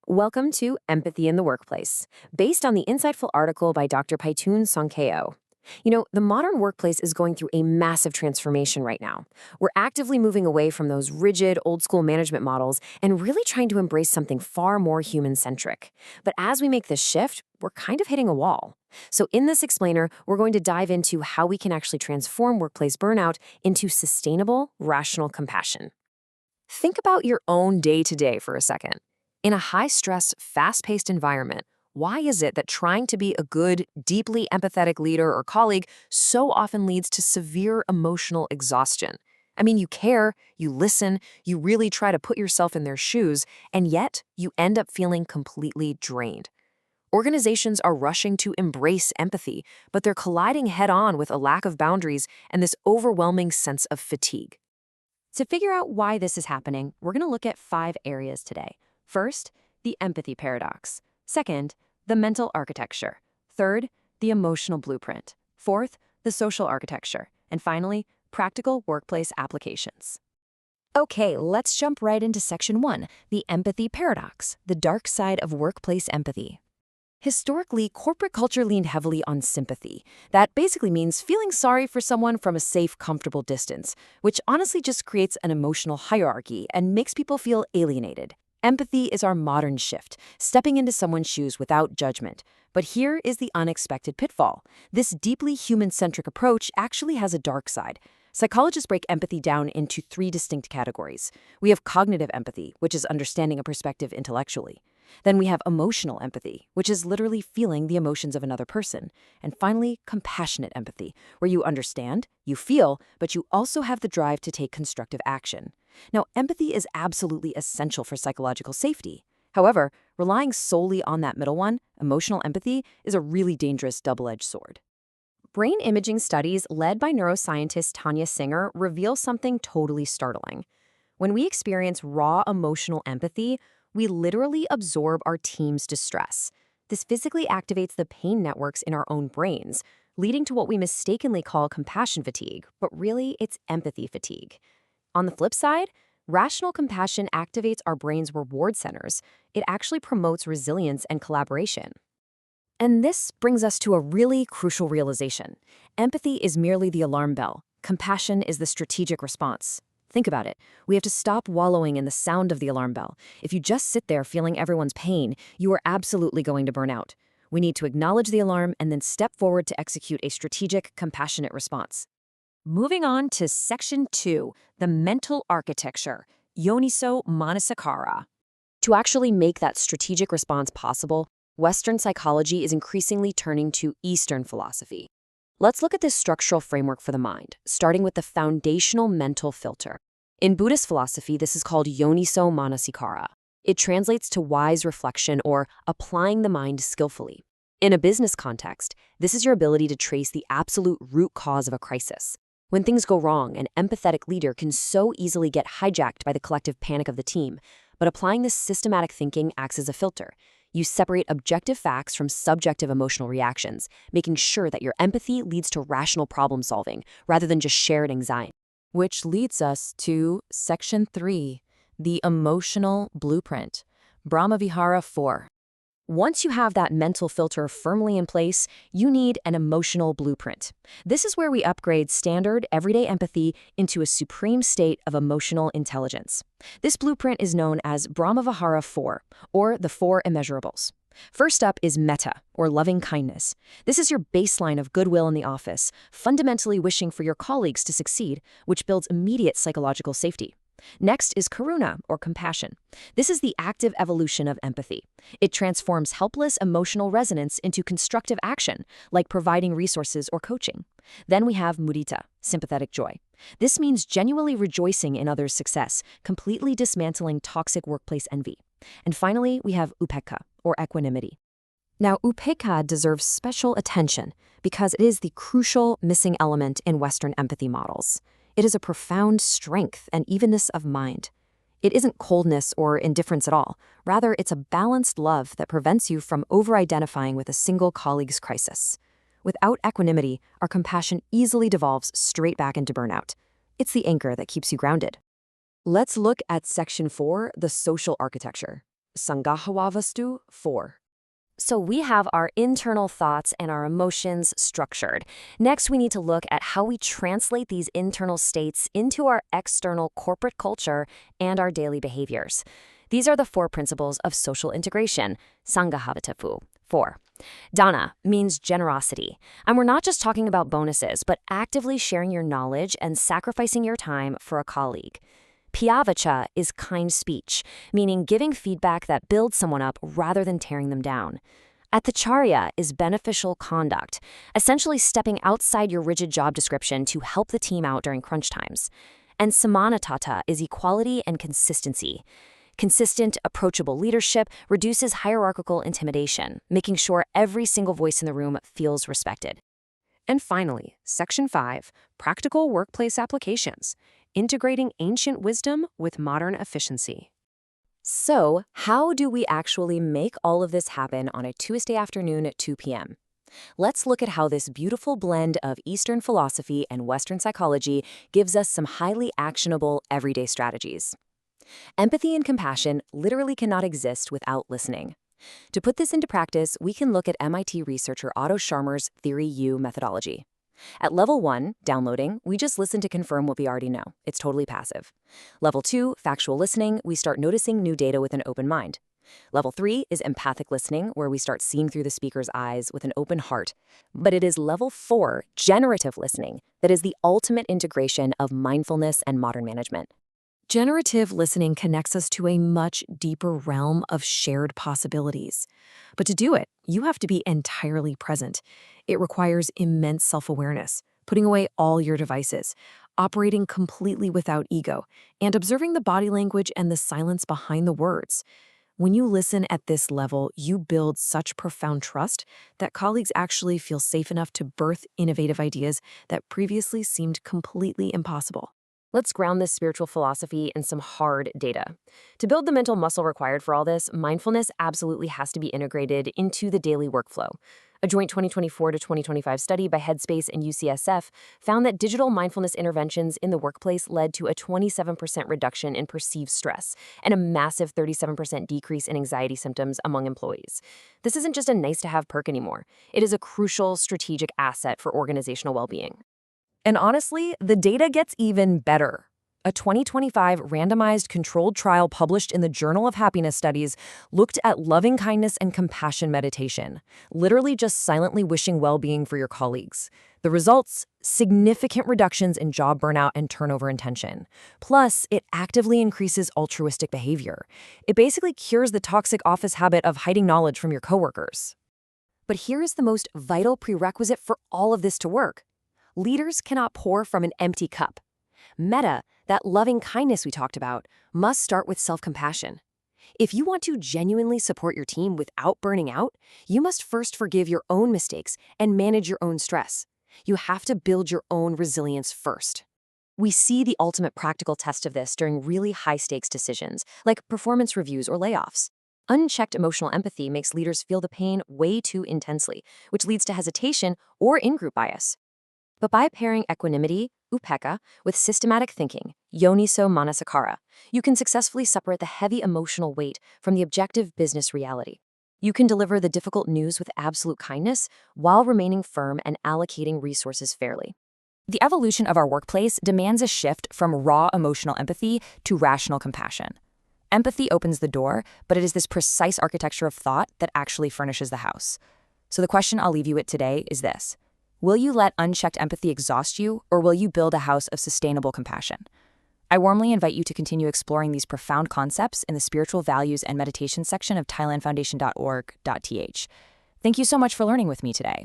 Welcome to Empathy in the Workplace, based on the insightful article by Dr. Paitun Songkheo. The modern workplace is going through a massive transformation right now. We're actively moving away from those rigid, old-school management models and really trying to embrace something far more human-centric. But as we make this shift, we're kind of hitting a wall. So in this explainer, we're going to dive into how we can actually transform workplace burnout into sustainable, rational compassion. Think about your own day-to-day for a second. In a high-stress, fast-paced environment, why is it that trying to be a good, deeply empathetic leader or colleague so often leads to severe emotional exhaustion? You care, you listen, you really try to put yourself in their shoes, and yet you end up feeling completely drained. Organizations are rushing to embrace empathy, but they're colliding head-on with a lack of boundaries and this overwhelming sense of fatigue. To figure out why this is happening, we're going to look at 5 areas today. First, the empathy paradox. Second, the mental architecture. Third, the emotional blueprint. Fourth, the social architecture. And finally, practical workplace applications. Okay, let's jump right into section 1, the empathy paradox, the dark side of workplace empathy. Historically, corporate culture leaned heavily on sympathy. That basically means feeling sorry for someone from a safe, comfortable distance, which honestly just creates an emotional hierarchy and makes people feel alienated. Empathy is our modern shift, stepping into someone's shoes without judgment. But here is the unexpected pitfall. This deeply human-centric approach actually has a dark side. Psychologists break empathy down into 3 distinct categories. We have cognitive empathy, which is understanding a perspective intellectually. Then we have emotional empathy, which is literally feeling the emotions of another person. And finally, compassionate empathy, where you understand, you feel, but you also have the drive to take constructive action. Now, empathy is absolutely essential for psychological safety. However, relying solely on that middle one, emotional empathy, is a really dangerous double-edged sword. Brain imaging studies led by neuroscientist Tanya Singer reveal something totally startling. When we experience raw emotional empathy, we literally absorb our team's distress. This physically activates the pain networks in our own brains, leading to what we mistakenly call compassion fatigue, but really it's empathy fatigue. On the flip side, rational compassion activates our brain's reward centers. It actually promotes resilience and collaboration. And this brings us to a really crucial realization. Empathy is merely the alarm bell. Compassion is the strategic response. Think about it. We have to stop wallowing in the sound of the alarm bell. If you just sit there feeling everyone's pain, you are absolutely going to burn out. We need to acknowledge the alarm and then step forward to execute a strategic, compassionate response. Moving on to section 2, the mental architecture, Yoniso Manasikara. To actually make that strategic response possible, Western psychology is increasingly turning to Eastern philosophy. Let's look at this structural framework for the mind, starting with the foundational mental filter. In Buddhist philosophy, this is called Yoniso Manasikara. It translates to wise reflection or applying the mind skillfully. In a business context, this is your ability to trace the absolute root cause of a crisis. When things go wrong, an empathetic leader can so easily get hijacked by the collective panic of the team, but applying this systematic thinking acts as a filter. You separate objective facts from subjective emotional reactions, making sure that your empathy leads to rational problem solving rather than just shared anxiety. Which leads us to section 3, the emotional blueprint, Brahmavihara 4. Once you have that mental filter firmly in place, you need an emotional blueprint. This is where we upgrade standard, everyday empathy into a supreme state of emotional intelligence. This blueprint is known as Brahmavihara 4, or the 4 immeasurables. First up is metta, or loving kindness. This is your baseline of goodwill in the office, fundamentally wishing for your colleagues to succeed, which builds immediate psychological safety. Next is karuna, or compassion. This is the active evolution of empathy. It transforms helpless emotional resonance into constructive action, like providing resources or coaching. Then we have mudita, sympathetic joy. This means genuinely rejoicing in others' success, completely dismantling toxic workplace envy. And finally, we have upekkha, or equanimity. Now, upekkha deserves special attention because it is the crucial missing element in Western empathy models. It is a profound strength and evenness of mind. It isn't coldness or indifference at all. Rather, it's a balanced love that prevents you from over-identifying with a single colleague's crisis. Without equanimity, our compassion easily devolves straight back into burnout. It's the anchor that keeps you grounded. Let's look at section 4, the social architecture. Sangahavatthu 4. So we have our internal thoughts and our emotions structured. Next, we need to look at how we translate these internal states into our external corporate culture and our daily behaviors. These are the 4 principles of social integration. Sangahavatthu 4. Dana means generosity. And we're not just talking about bonuses, but actively sharing your knowledge and sacrificing your time for a colleague. Piyavacha is kind speech, meaning giving feedback that builds someone up rather than tearing them down. Atacharya is beneficial conduct, essentially stepping outside your rigid job description to help the team out during crunch times. And samanatata is equality and consistency. Consistent, approachable leadership reduces hierarchical intimidation, making sure every single voice in the room feels respected. And finally, Section 5, Practical Workplace Applications, integrating ancient wisdom with modern efficiency. So, how do we actually make all of this happen on a Tuesday afternoon at 2 p.m.? Let's look at how this beautiful blend of Eastern philosophy and Western psychology gives us some highly actionable everyday strategies. Empathy and compassion literally cannot exist without listening. To put this into practice, we can look at MIT researcher Otto Scharmer's Theory U methodology. At level 1, downloading, we just listen to confirm what we already know. It's totally passive. Level 2, factual listening, we start noticing new data with an open mind. Level 3 is empathic listening, where we start seeing through the speaker's eyes with an open heart. But it is level 4, generative listening, that is the ultimate integration of mindfulness and modern management. Generative listening connects us to a much deeper realm of shared possibilities. But to do it, you have to be entirely present. It requires immense self-awareness, putting away all your devices, operating completely without ego, and observing the body language and the silence behind the words. When you listen at this level, you build such profound trust that colleagues actually feel safe enough to birth innovative ideas that previously seemed completely impossible. Let's ground this spiritual philosophy in some hard data. To build the mental muscle required for all this, mindfulness absolutely has to be integrated into the daily workflow. A joint 2024 to 2025 study by Headspace and UCSF found that digital mindfulness interventions in the workplace led to a 27% reduction in perceived stress and a massive 37% decrease in anxiety symptoms among employees. This isn't just a nice-to-have perk anymore. It is a crucial strategic asset for organizational well-being. And honestly, the data gets even better. A 2025 randomized controlled trial published in the Journal of Happiness Studies looked at loving kindness and compassion meditation, literally just silently wishing well-being for your colleagues. The results? Significant reductions in job burnout and turnover and tension. Plus, it actively increases altruistic behavior. It basically cures the toxic office habit of hiding knowledge from your coworkers. But here is the most vital prerequisite for all of this to work. Leaders cannot pour from an empty cup. Metta, that loving kindness we talked about, must start with self-compassion. If you want to genuinely support your team without burning out, you must first forgive your own mistakes and manage your own stress. You have to build your own resilience first. We see the ultimate practical test of this during really high-stakes decisions, like performance reviews or layoffs. Unchecked emotional empathy makes leaders feel the pain way too intensely, which leads to hesitation or in-group bias. But by pairing equanimity, upekkha, with systematic thinking, Yoniso Manasikara, you can successfully separate the heavy emotional weight from the objective business reality. You can deliver the difficult news with absolute kindness while remaining firm and allocating resources fairly. The evolution of our workplace demands a shift from raw emotional empathy to rational compassion. Empathy opens the door, but it is this precise architecture of thought that actually furnishes the house. So the question I'll leave you with today is this. Will you let unchecked empathy exhaust you, or will you build a house of sustainable compassion? I warmly invite you to continue exploring these profound concepts in the Spiritual Values and Meditation section of thailandfoundation.org.th. Thank you so much for learning with me today.